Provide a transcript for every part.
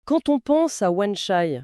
Quand on pense à Wan Chai,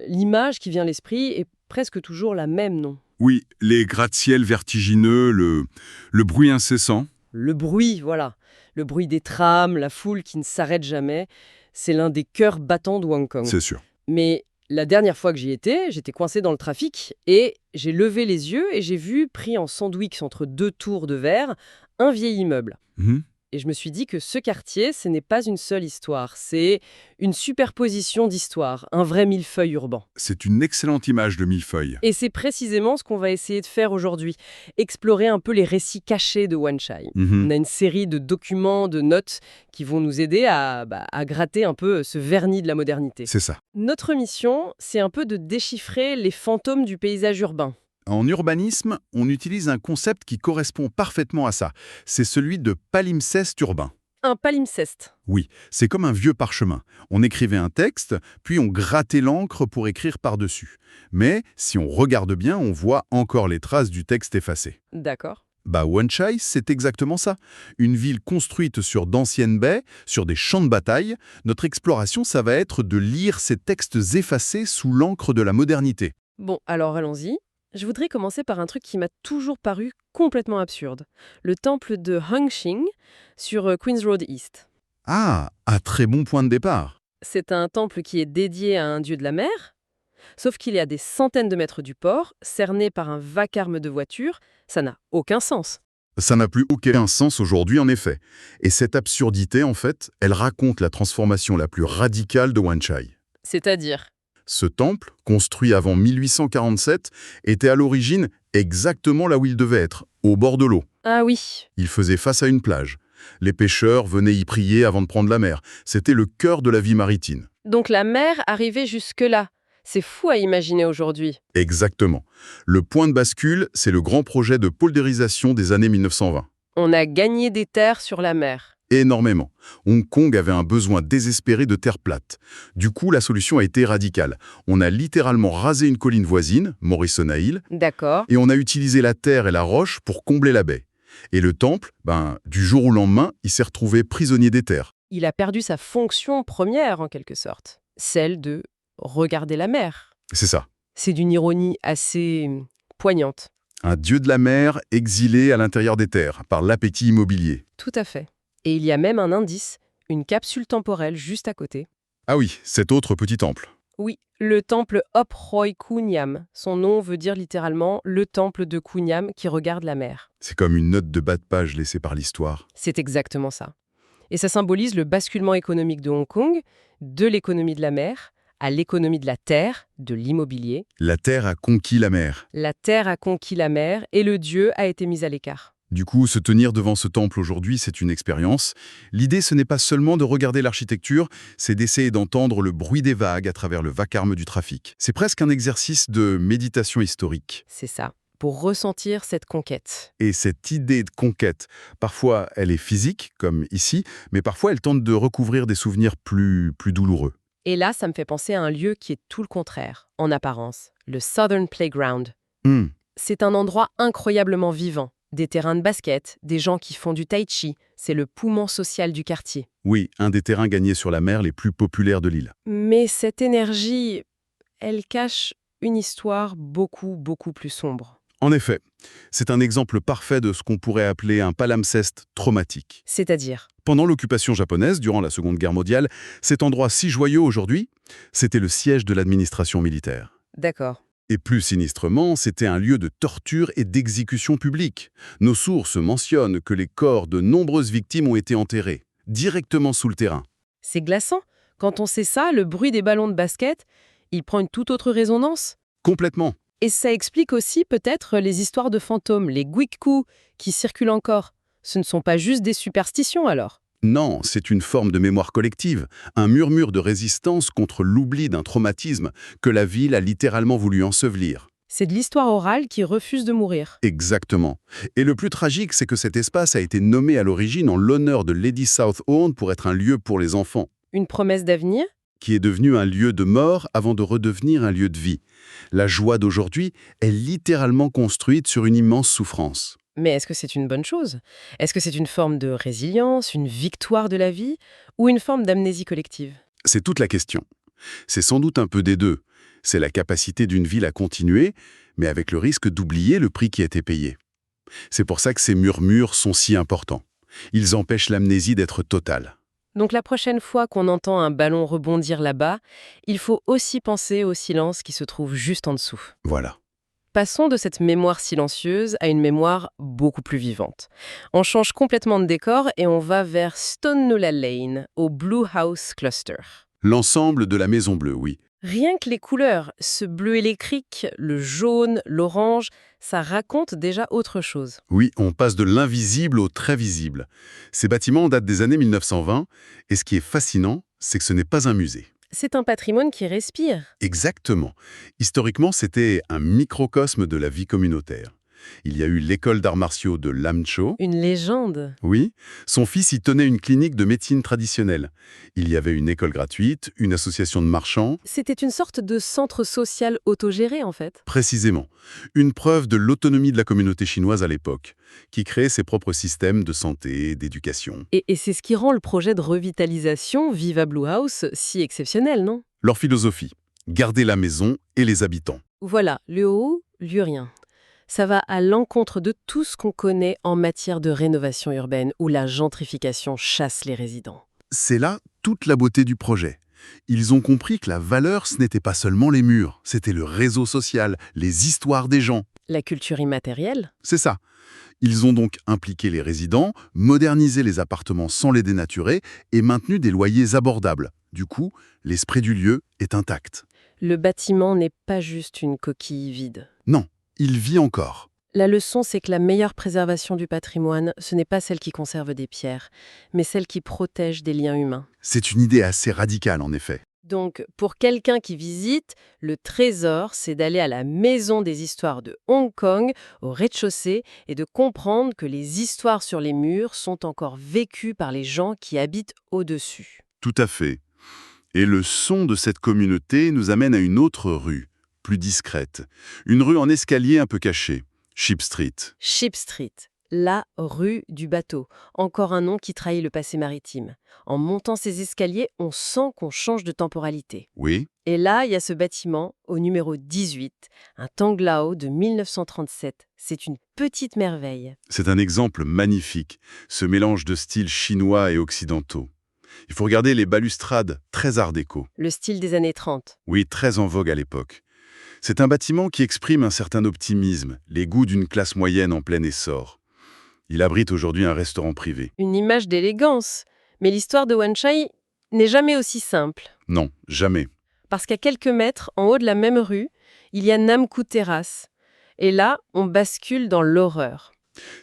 l'image qui vient à l'esprit est presque toujours la même, non? Oui, les gratte-ciel vertigineux, le bruit incessant. Le bruit, voilà. Le bruit des trams, la foule qui ne s'arrête jamais, c'est l'un des cœurs battants de Hong Kong. C'est sûr. Mais la dernière fois que j'y étais, j'étais coincé dans le trafic et j'ai levé les yeux et j'ai vu, pris en sandwich entre deux tours de verre, un vieil immeuble. Mhm. Et je me suis dit que ce quartier, ce n'est pas une seule histoire, c'est une superposition d'histoires, un vrai millefeuille urbain. C'est une excellente image de millefeuille. Et c'est précisément ce qu'on va essayer de faire aujourd'hui, explorer un peu les récits cachés de Wan Chai. Mhm. On a une série de documents, de notes qui vont nous aider à gratter un peu ce vernis de la modernité. C'est ça. Notre mission, c'est un peu de déchiffrer les fantômes du paysage urbain. En urbanisme, on utilise un concept qui correspond parfaitement à ça. C'est celui de palimpseste urbain. Un palimpseste. Oui, c'est comme un vieux parchemin. On écrivait un texte, puis on grattait l'encre pour écrire par-dessus. Mais si on regarde bien, on voit encore les traces du texte effacé. D'accord. Wan Chai, c'est exactement ça. Une ville construite sur d'anciennes baies, sur des champs de bataille. Notre exploration, ça va être de lire ces textes effacés sous l'encre de la modernité. Bon, alors allons-y. Je voudrais commencer par un truc qui m'a toujours paru complètement absurde. Le temple de Hung Shing sur Queen's Road East. Ah, un très bon point de départ. C'est un temple qui est dédié à un dieu de la mer, sauf qu'il est à des centaines de mètres du port, cerné par un vacarme de voitures. Ça n'a aucun sens. Ça n'a plus aucun sens aujourd'hui, en effet. Et cette absurdité, en fait, elle raconte la transformation la plus radicale de Wan Chai. C'est-à-dire, Ce temple, construit avant 1847, était à l'origine exactement là où il devait être, au bord de l'eau. ah oui, Il faisait face à une plage. Les pêcheurs venaient y prier avant de prendre la mer. C'était le cœur de la vie maritime. donc la mer arrivait jusque-là. C'est fou à imaginer aujourd'hui. Exactement. Le point de bascule, c'est le grand projet de poldérisation des années 1920. On a gagné des terres sur la mer. Énormément. Hong Kong avait un besoin désespéré de terre plate. Du coup, la solution a été radicale. On a littéralement rasé une colline voisine, Morrison Hill, D'accord. et on a utilisé la terre et la roche pour combler la baie. Et le temple, du jour au lendemain, il s'est retrouvé prisonnier des terres. Il a perdu sa fonction première, en quelque sorte. Celle de regarder la mer. C'est ça. C'est d'une ironie assez poignante. Un dieu de la mer exilé à l'intérieur des terres, par l'appétit immobilier. Tout à fait. Et il y a même un indice, une capsule temporelle juste à côté. Ah oui, cet autre petit temple. Oui, le temple Op Roi Kunyam. Son nom veut dire littéralement le temple de Kunyam qui regarde la mer. C'est comme une note de bas de page laissée par l'histoire. C'est exactement ça. Et ça symbolise le basculement économique de Hong Kong, de l'économie de la mer à l'économie de la terre, de l'immobilier. La terre a conquis la mer. La terre a conquis la mer et le dieu a été mis à l'écart. Du coup, se tenir devant ce temple aujourd'hui, c'est une expérience. L'idée, ce n'est pas seulement de regarder l'architecture, c'est d'essayer d'entendre le bruit des vagues à travers le vacarme du trafic. C'est presque un exercice de méditation historique. C'est ça, pour ressentir cette conquête. Et cette idée de conquête, parfois elle est physique, comme ici, mais parfois elle tente de recouvrir des souvenirs plus douloureux. Et là, ça me fait penser à un lieu qui est tout le contraire, en apparence, le Southern Playground. Hmm, C'est un endroit incroyablement vivant. Des terrains de basket, des gens qui font du tai chi, c'est le poumon social du quartier. Oui, un des terrains gagnés sur la mer les plus populaires de l'île. Mais cette énergie, elle cache une histoire beaucoup plus sombre. En effet, c'est un exemple parfait de ce qu'on pourrait appeler un palimpseste traumatique. C'est-à-dire, Pendant l'occupation japonaise, durant la Seconde Guerre mondiale, cet endroit si joyeux aujourd'hui, c'était le siège de l'administration militaire. d'accord, Et plus sinistrement, c'était un lieu de torture et d'exécution publique. Nos sources mentionnent que les corps de nombreuses victimes ont été enterrés, directement sous le terrain. c'est glaçant. Quand on sait ça, le bruit des ballons de basket, il prend une toute autre résonance. Complètement. Et ça explique aussi peut-être les histoires de fantômes, les guiku qui circulent encore. Ce ne sont pas juste des superstitions alors. Non, c'est une forme de mémoire collective, un murmure de résistance contre l'oubli d'un traumatisme que la ville a littéralement voulu ensevelir. C'est de l'histoire orale qui refuse de mourir. Exactement. Et le plus tragique, c'est que cet espace a été nommé à l'origine en l'honneur de Lady Southorn pour être un lieu pour les enfants, Une promesse d'avenir? qui est devenu un lieu de mort avant de redevenir un lieu de vie. La joie d'aujourd'hui est littéralement construite sur une immense souffrance. Mais est-ce que c'est une bonne chose? Est-ce que c'est une forme de résilience, une victoire de la vie, ou une forme d'amnésie collective? C'est toute la question. C'est sans doute un peu des deux. C'est la capacité d'une ville à continuer, mais avec le risque d'oublier le prix qui a été payé. C'est pour ça que ces murmures sont si importants. Ils empêchent l'amnésie d'être totale. Donc la prochaine fois qu'on entend un ballon rebondir là-bas, il faut aussi penser au silence qui se trouve juste en dessous. Voilà. Passons de cette mémoire silencieuse à une mémoire beaucoup plus vivante. On change complètement de décor et on va vers Stonenulla Lane, au Blue House Cluster. L'ensemble de la Maison Bleue, oui. Rien que les couleurs, ce bleu électrique, le jaune, l'orange, ça raconte déjà autre chose. Oui, on passe de l'invisible au très visible. Ces bâtiments datent des années 1920, et ce qui est fascinant, c'est que ce n'est pas un musée. C'est un patrimoine qui respire. Exactement. Historiquement, c'était un microcosme de la vie communautaire. Il y a eu l'école d'arts martiaux de Lam Cho. Une légende. Oui, son fils y tenait une clinique de médecine traditionnelle. Il y avait une école gratuite, une association de marchands. C'était une sorte de centre social autogéré en fait. Précisément, une preuve de l'autonomie de la communauté chinoise à l'époque, qui créait ses propres systèmes de santé, d'éducation. Et c'est ce qui rend le projet de revitalisation Viva Blue House si exceptionnel, non? Leur philosophie, garder la maison et les habitants. Voilà, lieu haut, lieu rien. Ça va à l'encontre de tout ce qu'on connaît en matière de rénovation urbaine où la gentrification chasse les résidents. C'est là toute la beauté du projet. Ils ont compris que la valeur, ce n'était pas seulement les murs, c'était le réseau social, les histoires des gens. La culture immatérielle? C'est ça. Ils ont donc impliqué les résidents, modernisé les appartements sans les dénaturer et maintenu des loyers abordables. Du coup, l'esprit du lieu est intact. Le bâtiment n'est pas juste une coquille vide. Non, il vit encore. La leçon, c'est que la meilleure préservation du patrimoine, ce n'est pas celle qui conserve des pierres, mais celle qui protège des liens humains. C'est une idée assez radicale, en effet. Donc, pour quelqu'un qui visite, le trésor, c'est d'aller à la Maison des Histoires de Hong Kong, au rez-de-chaussée, et de comprendre que les histoires sur les murs sont encore vécues par les gens qui habitent au-dessus. Tout à fait. Et le son de cette communauté nous amène à une autre rue, plus discrète. Une rue en escalier un peu cachée, Ship Street. Ship Street, la rue du bateau, encore un nom qui trahit le passé maritime. En montant ces escaliers, on sent qu'on change de temporalité. Oui, Et là, il y a ce bâtiment, au numéro 18, un Tanglao de 1937. C'est une petite merveille. c'est un exemple magnifique, ce mélange de styles chinois et occidentaux. Il faut regarder les balustrades, très art déco. Le style des années 30. Oui, très en vogue à l'époque. C'est un bâtiment qui exprime un certain optimisme, les goûts d'une classe moyenne en plein essor. Il abrite aujourd'hui un restaurant privé. Une image d'élégance. Mais l'histoire de Wan Chai n'est jamais aussi simple. Non, jamais. Parce qu'à quelques mètres, en haut de la même rue, il y a Nam Kwu Terrace. Et là, on bascule dans l'horreur.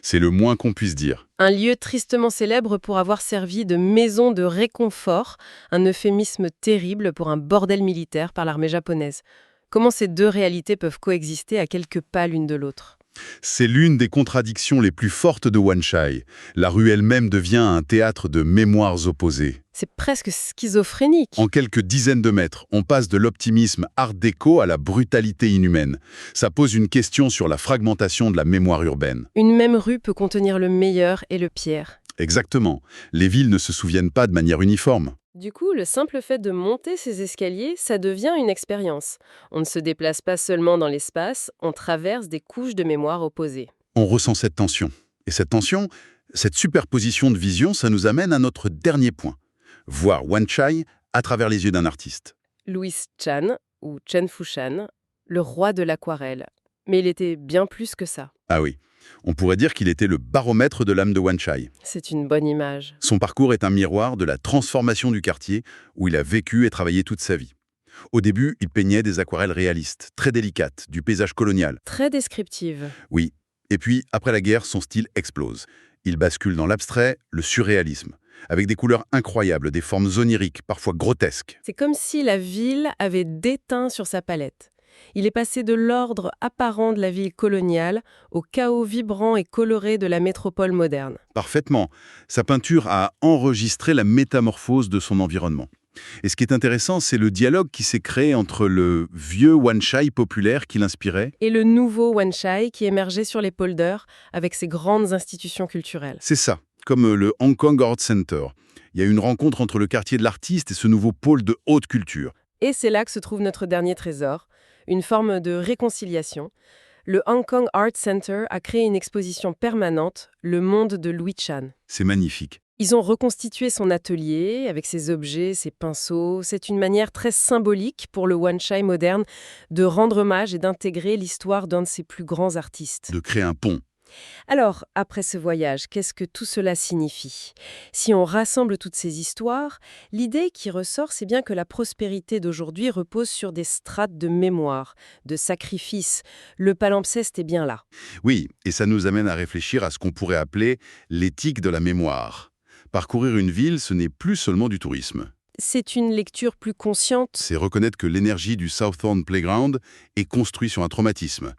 C'est le moins qu'on puisse dire. Un lieu tristement célèbre pour avoir servi de maison de réconfort, un euphémisme terrible pour un bordel militaire par l'armée japonaise. Comment ces deux réalités peuvent coexister à quelques pas l'une de l'autre? C'est l'une des contradictions les plus fortes de Wan Chai. La rue elle-même devient un théâtre de mémoires opposées. C'est presque schizophrénique. En quelques dizaines de mètres, on passe de l'optimisme art déco à la brutalité inhumaine. Ça pose une question sur la fragmentation de la mémoire urbaine. Une même rue peut contenir le meilleur et le pire. Exactement. Les villes ne se souviennent pas de manière uniforme. Du coup, le simple fait de monter ces escaliers, ça devient une expérience. On ne se déplace pas seulement dans l'espace, on traverse des couches de mémoire opposées. On ressent cette tension. Et cette tension, cette superposition de vision, ça nous amène à notre dernier point. Voir Wan Chai à travers les yeux d'un artiste. Louis Chan, ou Chen Fushan, le roi de l'aquarelle. Mais il était bien plus que ça. Ah oui, on pourrait dire qu'il était le baromètre de l'âme de Wan Chai. C'est une bonne image. Son parcours est un miroir de la transformation du quartier où il a vécu et travaillé toute sa vie. Au début, il peignait des aquarelles réalistes, très délicates, du paysage colonial. Très descriptive. Oui. Et puis, après la guerre, son style explose. Il bascule dans l'abstrait, le surréalisme, avec des couleurs incroyables, des formes oniriques, parfois grotesques. C'est comme si la ville avait déteint sur sa palette. Il est passé de l'ordre apparent de la ville coloniale au chaos vibrant et coloré de la métropole moderne. Parfaitement. Sa peinture a enregistré la métamorphose de son environnement. Et ce qui est intéressant, c'est le dialogue qui s'est créé entre le vieux Wan Chai populaire qui l'inspirait. Et le nouveau Wan Chai qui émergeait sur les polders avec ses grandes institutions culturelles. C'est ça. comme le Hong Kong Art Center. Il y a une rencontre entre le quartier de l'artiste et ce nouveau pôle de haute culture. Et c'est là que se trouve notre dernier trésor, une forme de réconciliation. Le Hong Kong Art Center a créé une exposition permanente, Le Monde de Louis Chan. C'est magnifique. Ils ont reconstitué son atelier avec ses objets, ses pinceaux. C'est une manière très symbolique pour le Wan Chai moderne de rendre hommage et d'intégrer l'histoire d'un de ses plus grands artistes. De créer un pont. Alors, après ce voyage, qu'est-ce que tout cela signifie? Si on rassemble toutes ces histoires, l'idée qui ressort, c'est bien que la prospérité d'aujourd'hui repose sur des strates de mémoire, de sacrifice. Le palimpseste est bien là. Oui, et ça nous amène à réfléchir à ce qu'on pourrait appeler l'éthique de la mémoire. Parcourir une ville, ce n'est plus seulement du tourisme. C'est une lecture plus consciente. C'est reconnaître que l'énergie du Southbound Playground est construite sur un traumatisme.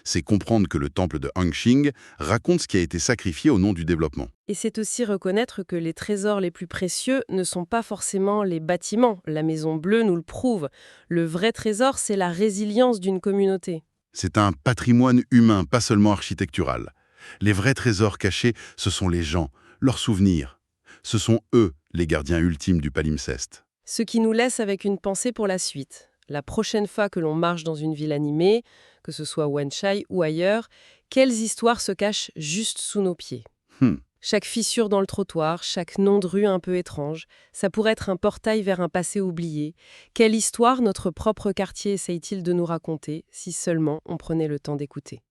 C'est comprendre que le temple de Hangqing raconte ce qui a été sacrifié au nom du développement. Et c'est aussi reconnaître que les trésors les plus précieux ne sont pas forcément les bâtiments. La Maison Bleue nous le prouve. Le vrai trésor, c'est la résilience d'une communauté. C'est un patrimoine humain, pas seulement architectural. Les vrais trésors cachés, ce sont les gens, leurs souvenirs. Ce sont eux, les gardiens ultimes du palimpseste. Ce qui nous laisse avec une pensée pour la suite. La prochaine fois que l'on marche dans une ville animée, que ce soit Wan Chai ou ailleurs, quelles histoires se cachent juste sous nos pieds? Hmm. Chaque fissure dans le trottoir, chaque nom de rue un peu étrange, ça pourrait être un portail vers un passé oublié. Quelle histoire notre propre quartier essaye-t-il de nous raconter, si seulement on prenait le temps d'écouter?